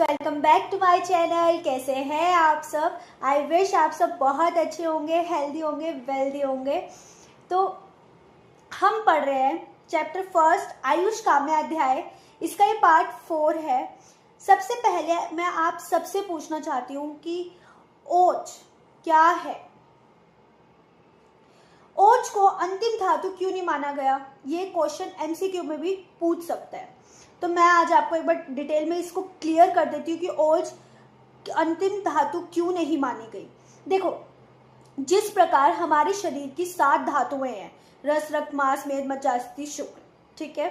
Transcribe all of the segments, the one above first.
Welcome back to my channel. कैसे हैं आप सब? आई विश आप सब बहुत अच्छे होंगे, हेल्दी होंगे, वेल्दी होंगे। तो हम पढ़ रहे हैं चैप्टर फर्स्ट आयुष काम्य अध्याय। इसका ये पार्ट 4 है। सबसे पहले मैं आप सबसे पूछना चाहती हूँ कि ओज क्या है? ओज को अंतिम धातु क्यों नहीं माना गया? ये क्वेश्चन एमसीक्यू में भी पूछ सकता है। तो मैं आज आपको एक बार डिटेल में इसको क्लियर कर देती हूँ कि ओज अंतिम धातु क्यों नहीं मानी गई। देखो, जिस प्रकार हमारे शरीर की 7 धातुएं हैं, रस, रक्त, मांस, मेद, मज्जा, अस्थि, शुक्र, ठीक है।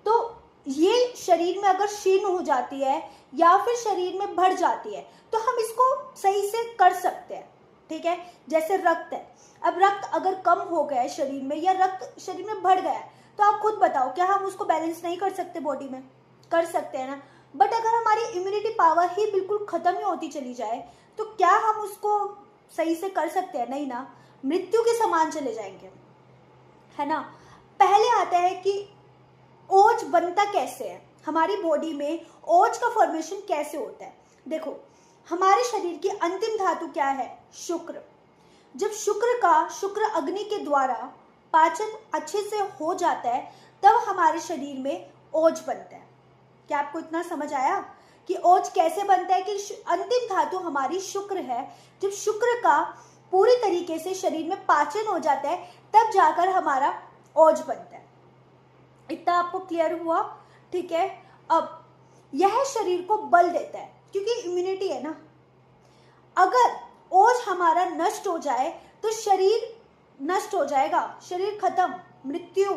तो ये शरीर में अगर क्षीण हो जाती है या फिर शरीर में बढ़ जाती है तो हम इसको सही से कर सकते हैं, ठीक है। जैसे रक्त है, अब रक्त अगर कम हो गया है शरीर में या रक्त शरीर में बढ़ गया है तो आप खुद बताओ, क्या हम उसको बैलेंस नहीं कर सकते? बॉडी में कर सकते हैं ना। बट अगर हमारी इम्यूनिटी पावर ही बिल्कुल खत्म ही होती चली जाए तो क्या हम उसको सही से कर सकते हैं? नहीं ना, मृत्यु के समान चले जाएंगे, है ना। पहले आता है कि ओज बनता कैसे है, हमारी बॉडी में ओज का फॉर्मेशन कैसे होता है। देखो, हमारे शरीर की अंतिम धातु क्या है? शुक्र। जब शुक्र अग्नि के द्वारा पाचन अच्छे से हो जाता है तब हमारे शरीर में ओज बनता है। क्या आपको इतना समझ आया कि ओज कैसे बनता है? कि अंतिम धातु हमारी शुक्र है। जब शुक्र का पूरी तरीके से शरीर में पाचन हो जाता है तब जाकर हमारा ओज बनता है। इतना आपको क्लियर हुआ? ठीक है। अब यह शरीर को बल देता है क्योंकि इम्यूनिटी है ना। अगर ओज हमारा नष्ट हो जाए तो शरीर नष्ट हो जाएगा, शरीर खत्म, मृत्यु।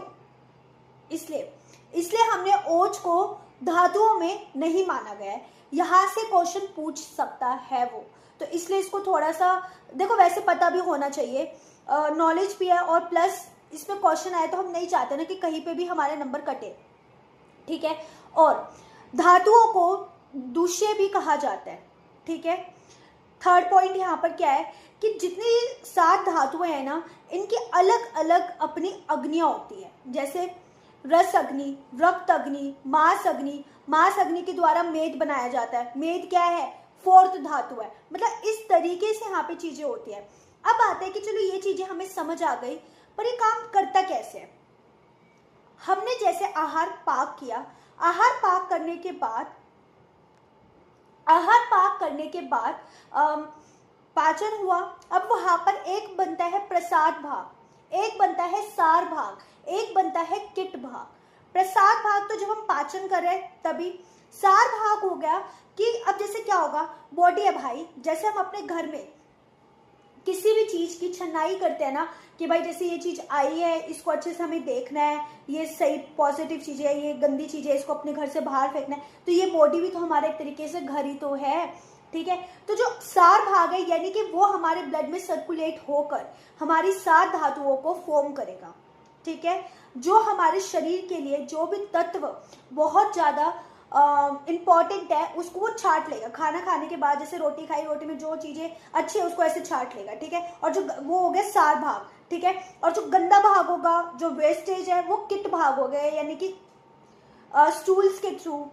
इसलिए हमने ओज को धातुओं में नहीं माना गया है। यहां से क्वेश्चन पूछ सकता है वो, तो इसलिए इसको थोड़ा सा देखो, वैसे पता भी होना चाहिए, नॉलेज भी है, और प्लस इसमें क्वेश्चन आए तो हम नहीं चाहते ना कि कहीं पे भी हमारे नंबर कटे, ठीक है। और धातुओं को दूष्य भी कहा जाता है, ठीक है। थर्ड पॉइंट यहाँ पर क्या है कि जितनी 7 धातुएं हैं ना, इनकी अलग अलग अपनी अग्नियां होती है। जैसे रस अग्नि, रक्त अग्नि, मांस अग्नि। मांस अग्नि के द्वारा मेद बनाया जाता है। मेद क्या है? 4th धातु है। मतलब इस तरीके से यहाँ पे चीजें होती है। अब आते हैं कि चलो ये चीजें हमें समझ आ गई, पर ये काम करता कैसे है। हमने जैसे आहार पाक किया, आहार पाक करने के बाद पाचन हुआ। अब वहां पर एक बनता है प्रसाद भाग, एक बनता है सार भाग, एक बनता है किट भाग। प्रसाद भाग तो जब हम पाचन कर रहे हैं तभी। सार भाग हो गया कि अब जैसे क्या होगा, बॉडी है भाई, जैसे हम अपने घर में किसी भी चीज की छनाई करते हैं ना, कि भाई जैसे ये चीज आई है, इसको अच्छे से हमें देखना है, ये सही पॉजिटिव चीज है, ये गंदी चीज है, इसको अपने घर से बाहर फेंकना है। तो ये बॉडी भी तो हमारे एक तरीके से घर ही तो है, ठीक है। तो जो सार भाग है यानी कि वो हमारे ब्लड में सर्कुलेट होकर हमारी 7 धातुओं को फॉर्म करेगा, ठीक है। जो हमारे शरीर के लिए जो भी तत्व बहुत ज्यादा इंपॉर्टेंट है उसको वो छाट लेगा। खाना खाने के बाद जैसे रोटी खाई, रोटी में जो चीजें अच्छी है उसको ऐसे छाट लेगा, ठीक है। और जो वो हो गया सार भाग, ठीक है। और जो गंदा भाग होगा, जो वेस्टेज है, वो किट भाग हो गया, यानी कि स्टूल्स के थ्रू,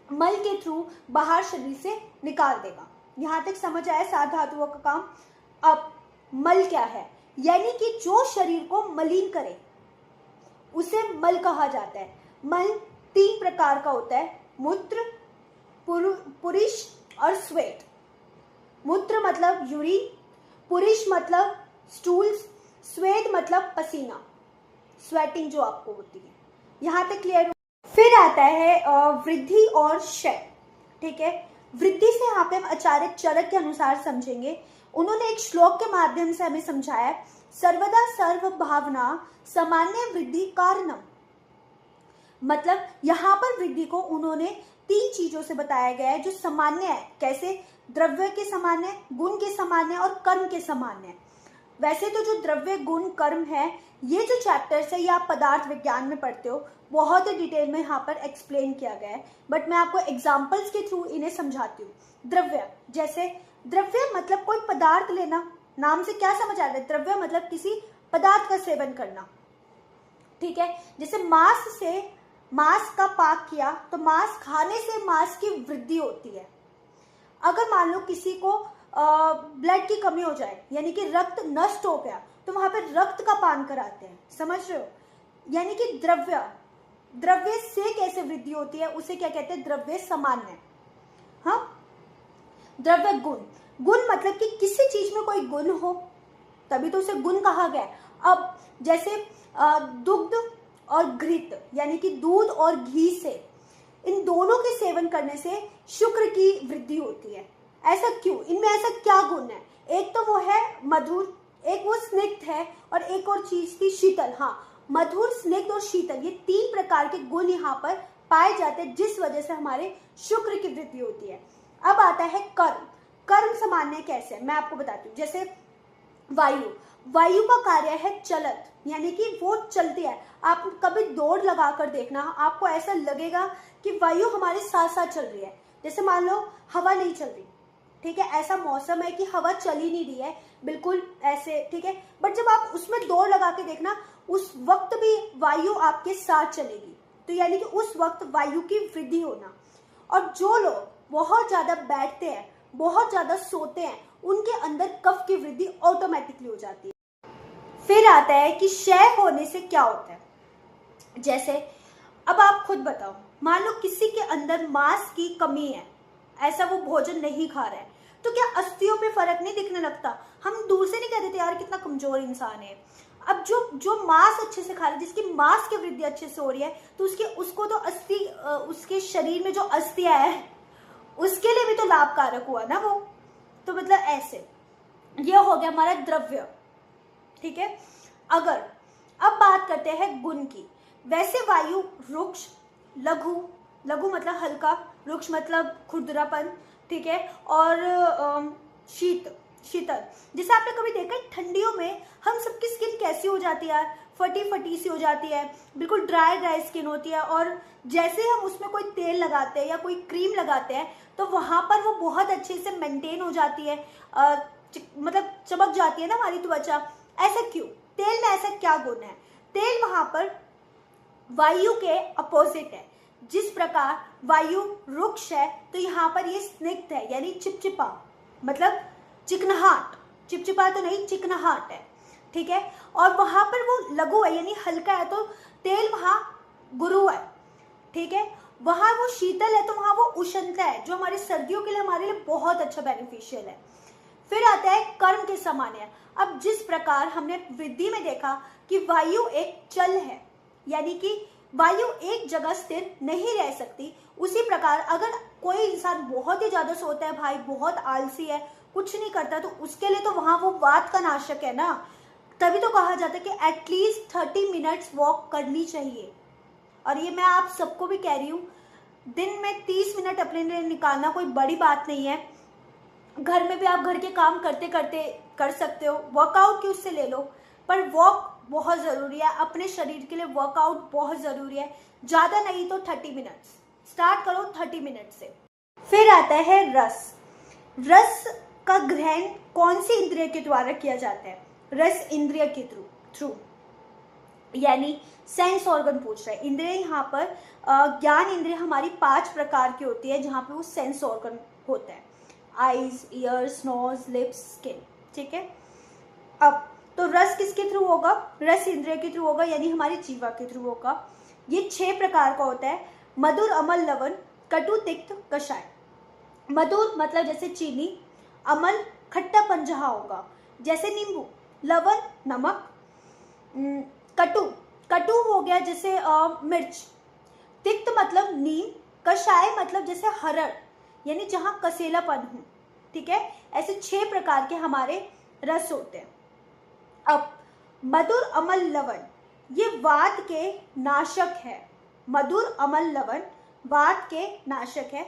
मल के थ्रू बाहर शरीर से निकाल देगा। यहां तक समझ आया 7 धातुओं का काम। अब मल क्या है? यानी कि जो शरीर को मलिन करे उसे मल कहा जाता है। मल 3 प्रकार का होता है, मूत्र, पुरुष और स्वेट। मूत्र मतलब यूरिन, पुरुष मतलब स्टूल्स, स्वेट मतलब पसीना, स्वेटिंग जो आपको होती है। यहां तक क्लियर? फिर आता है वृद्धि और क्षय, ठीक है। वृद्धि से यहाँ पे हम आचार्य चरक के अनुसार समझेंगे। उन्होंने एक श्लोक के माध्यम से हमें समझाया, सर्वदा सर्व भावना सामान्य वृद्धि कारणम। मतलब यहाँ पर वृद्धि को उन्होंने 3 चीजों से बताया गया है जो सामान्य है। कैसे? द्रव्य के सामान्य, गुण के सामान्य और कर्म के सामान्य। वैसे तो जो द्रव्य, गुण, कर्म है, ये जो चैप्टर्स है ये आप पदार्थ विज्ञान में पढ़ते हो, बहुत ही डिटेल में यहाँ पर एक्सप्लेन किया गया है, बट मैं आपको एग्जाम्पल्स के थ्रू इन्हें समझाती हूँ। द्रव्य, जैसे द्रव्य मतलब कोई पदार्थ लेना। नाम से क्या समझ आ रहा है? द्रव्य मतलब किसी पदार्थ का सेवन करना, ठीक है। जैसे मांस से मांस का पाक किया तो मांस खाने से मांस की वृद्धि होती है। अगर मान लो किसी को ब्लड की कमी हो जाए, यानी कि रक्त नष्ट हो गया, तो वहां पे रक्त का पान कराते हैं, समझ रहे हो। यानी कि द्रव्य से कैसे वृद्धि होती है, उसे क्या कहते हैं, द्रव्य सामान्य। हाँ, द्रव्य गुण मतलब कि किसी चीज में कोई गुण हो तभी तो उसे गुण कहा गया। अब जैसे दुग्ध और घृत, यानी कि दूध और घी से, इन दोनों के सेवन करने से शुक्र की वृद्धि होती है। ऐसा क्यों, इनमें ऐसा क्या गुण है? एक तो वो है मधुर, एक वो स्निग्ध है, और एक और चीज थी शीतल। हाँ, मधुर, स्निग्ध और शीतल, ये 3 प्रकार के गुण यहाँ पर पाए जाते हैं, जिस वजह से हमारे शुक्र की वृद्धि होती है। अब आता है कर्म। कर्म सामान्य कैसे, मैं आपको बताती हूँ। जैसे वायु का कार्य है चलत, यानी कि वो चलती है। आप कभी दौड़ लगा कर देखना, आपको ऐसा लगेगा कि वायु हमारे साथ साथ चल रही है। जैसे मान लो हवा नहीं चल रही, ठीक है, ऐसा मौसम है कि हवा चल ही नहीं रही है, बिल्कुल ऐसे, ठीक है, बट जब आप उसमें दौड़ लगा के देखना, उस वक्त भी वायु आपके साथ चलेगी। तो यानी कि उस वक्त वायु की वृद्धि होना। और जो लोग बहुत ज्यादा बैठते हैं, बहुत ज्यादा सोते हैं, उनके अंदर कफ की वृद्धि ऑटोमेटिकली हो जाती है। फिर आता है कि क्षय होने से क्या होता है। जैसे अब आप खुद बताओ, मान लो किसी के अंदर मांस की कमी है, ऐसा वो भोजन नहीं खा रहा है, तो क्या अस्थियों पे फर्क नहीं दिखने लगता? हम दूर से नहीं कह देते यार कितना कमजोर इंसान है। अब जो मांस अच्छे से खा रहा है, जिसकी मांस की वृद्धि अच्छे से हो रही है, तो उसको तो अस्थि, उसके शरीर में जो अस्थियां है उसके लिए भी तो लाभकारक हुआ ना वो। तो मतलब ऐसे ये हो गया हमारा द्रव्य, ठीक है। अगर अब बात करते हैं गुण की, वैसे वायु रुक्ष, लघु, लघु मतलब हल्का, रुक्ष मतलब खुरदरापन, ठीक है, और शीतल। जैसे आपने कभी देखा है ठंडियों में हम सबकी स्किन कैसी हो जाती है यार, फटी फटी सी हो जाती है, बिल्कुल ड्राई स्किन होती है, और जैसे हम उसमें कोई तेल लगाते हैं या कोई क्रीम लगाते हैं तो वहां पर वो बहुत अच्छे से मेंटेन हो जाती है, मतलब चमक जाती है ना हमारी त्वचा। ऐसा क्यों? तेल में ऐसा क्या गुण है? तेल वहां पर वायु के अपोजिट है। जिस प्रकार वायु रुक्ष है तो यहाँ पर ये स्निग्ध है, यानी चिपचिपा, मतलब चिकनाहट, चिपचिपा तो नहीं, चिकनाहट है, ठीक है। और वहां पर वो लघु है, यानी हल्का है, तो तेल वहां गुरु है, ठीक है। वहां वो शीतल है तो वहां वो उष्णता है, जो हमारी सर्दियों के लिए हमारे लिए बहुत अच्छा बेनिफिशियल है। फिर आता है कर्म के सामान्य। अब जिस प्रकार हमने वृद्धि में देखा कि वायु एक चल है, यानी कि वायु एक जगह स्थिर नहीं रह सकती, उसी प्रकार अगर कोई इंसान बहुत ही ज्यादा सोता है भाई, बहुत आलसी है, कुछ नहीं करता, तो उसके लिए तो वहां वो वात का नाशक है ना। तभी तो कहा जाता है कि एटलीस्ट 30 मिनट्स वॉक करनी चाहिए। और ये मैं आप सबको भी कह रही हूँ, दिन में 30 मिनट अपने लिए निकालना कोई बड़ी बात नहीं है। घर में भी आप घर के काम करते करते कर सकते हो, वर्कआउट की उससे ले लो, पर वॉक बहुत ज़रूरी है अपने शरीर के लिए, वर्कआउट बहुत ज़रूरी है। ज़्यादा नहीं तो 30 मिनट्स, स्टार्ट करो 30 मिनट से। फिर आता है रस। रस का ग्रहण कौन सी इंद्रिय के द्वारा किया जाता है? रस इंद्रिय के थ्रू, यानी सेंस ऑर्गन पूछ रहा है। इंद्रिय यहाँ पर ज्ञान इंद्रिय हमारी 5 प्रकार की होती है, जहाँ पे वो सेंस ऑर्गन होता है, eyes, ears, nose, lips, skin, ठीक है। अब तो रस किसके थ्रू होगा? रस इंद्रिय के थ्रू होगा, यानी हमारी जीवा के थ्रू होगा। ये 6 प्रकार का होता है, मधुर, अमल, लवण, कटु, तिक्त, कषाय। मधुर मतलब जैसे चीनी, अमल खट्टापन जहाँ होगा जैसे नींबू, लवण नमक, कटु हो गया जैसे मिर्च, तिक्त मतलब नीम, कषाय मतलब जैसे हरड़, यानी जहाँ कसेलापन हो, ठीक है। ऐसे 6 प्रकार के हमारे रस होते हैं। अब मधुर, अमल, लवण ये वात के नाशक है। मधुर, अमल, लवण वात के नाशक है।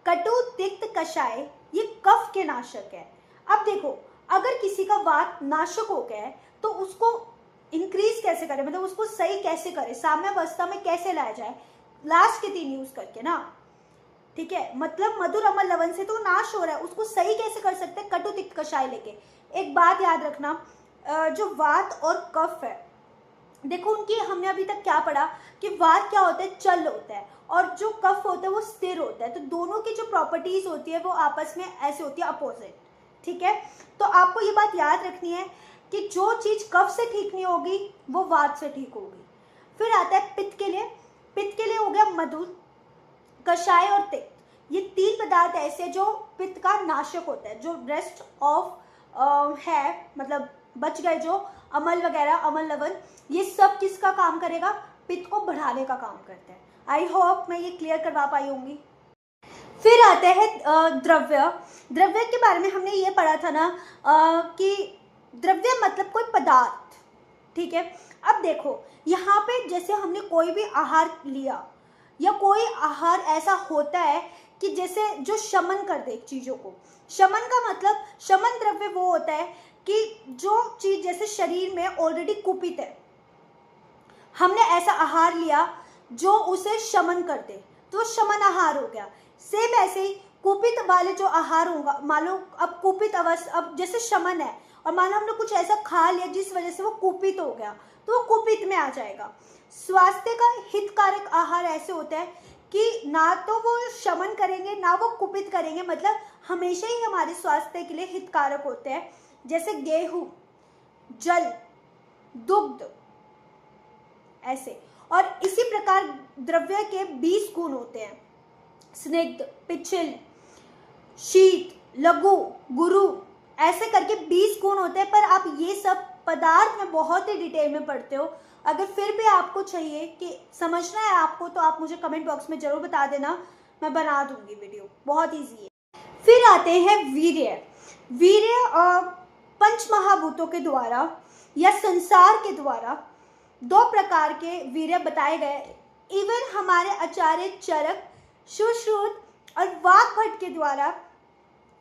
कटु, तिक्त, कषाय ये कफ के नाशक है। अब देखो, अगर किसी का वात नाशक हो गया है तो उसको इंक्रीज कैसे करें, मतलब उसको सही कैसे करें, साम्यावस्था में कैसे लाया जाए? लास्ट के 3 यूज करके ना, ठीक है। मतलब मधुर, अमल, लवण से तो नाश हो रहा है, उसको सही कैसे कर सकते हैं? कटु, तिक्त, कषाय लेके। एक बात याद रखना, जो वात और कफ है देखो उनकी हमने अभी तक क्या पढ़ा कि वात क्या होता है, चल होता है, और जो कफ होता है वो स्थिर होता है। तो दोनों की जो प्रॉपर्टीज होती है वो आपस में ऐसे होती है अपोजिट, ठीक है। तो आपको ये बात याद रखनी है कि जो चीज कफ से ठीक नहीं होगी वो वात से ठीक होगी। फिर आता है पित्त के लिए। पित्त के लिए हो गया मधु, कषाय और तिक्त। ये तीन पदार्थ ऐसे जो पित्त का नाशक होता है। जो रेस्ट ऑफ है, मतलब बच गए जो अमल वगैरह, अमल लवण, ये सब किसका काम करेगा, पित्त को बढ़ाने का काम करते हैं। आई होप मैं ये क्लियर करवा पाई होंगी। फिर आते हैं द्रव्य। द्रव्य के बारे में हमने ये पढ़ा था ना कि द्रव्य मतलब कोई पदार्थ, ठीक है। अब देखो यहाँ पे जैसे हमने कोई भी आहार लिया या कोई आहार ऐसा होता है कि जैसे जो शमन कर दे चीज़ों को। शमन का मतलब, शमन द्रव्य वो होता है कि जो चीज़ जैसे शरीर में ऑलरेडी कुपित है, हमने ऐसा आहार लिया जो उसे शमन कर दे, तो शमन आहार हो गया। सेम ऐसे ही कुपित वाले जो आहार होगा, मान लो अब कुपित अवस्था, अब जैसे शमन है और मान लो हमने कुछ ऐसा खा लिया जिस वजह से वो कुपित हो गया, तो वो कुपित में आ जाएगा। स्वास्थ्य का हितकारक आहार ऐसे होता है कि ना तो वो शमन करेंगे ना वो कुपित करेंगे, मतलब हमेशा ही हमारे स्वास्थ्य के लिए हितकारक होते हैं। जैसे गेहूं, जल, दुग्ध, ऐसे। और इसी प्रकार द्रव्य के 20 गुण होते हैं, स्निग्ध, पिच्छल, शीत, लघु, गुरु, ऐसे करके 20 गुण होते हैं। पर आप ये सब पदार्थ में बहुत ही डिटेल में पढ़ते हो। अगर फिर भी आपको चाहिए कि समझना है आपको, तो आप मुझे कमेंट बॉक्स में जरूर बता देना, मैं बना दूंगी वीडियो, बहुत ईजी है। फिर आते हैं वीर्य। वीर्य पंच महाभूतों के द्वारा या संसार के द्वारा 2 प्रकार के वीर्य बताए गए। इवन हमारे आचार्य चरक, सुश्रुत और वाग्भट के द्वारा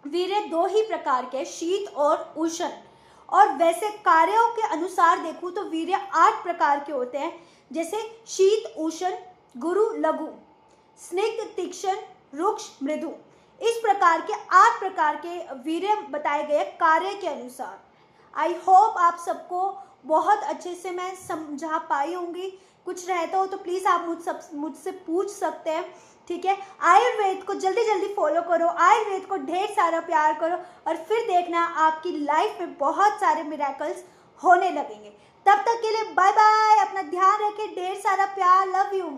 वीर्य 2 ही प्रकार के, शीत और उष्ण। और वैसे कार्यों के अनुसार देखूं तो वीर्य 8 प्रकार के होते हैं, जैसे शीत, उष्ण, गुरु, लघु, स्निग्ध, तीक्ष्ण, रुक्ष, मृदु। इस प्रकार के 8 प्रकार के वीर्य बताए गए कार्य के अनुसार। आई होप आप सबको बहुत अच्छे से मैं समझा पाई होंगी। कुछ रहता हो तो प्लीज़ आप मुझसे पूछ सकते हैं, ठीक है। आयुर्वेद को जल्दी जल्दी फॉलो करो, आयुर्वेद को ढेर सारा प्यार करो, और फिर देखना आपकी लाइफ में बहुत सारे मिरेकल्स होने लगेंगे। तब तक के लिए बाय बाय, अपना ध्यान रखें, ढेर सारा प्यार, लव यू।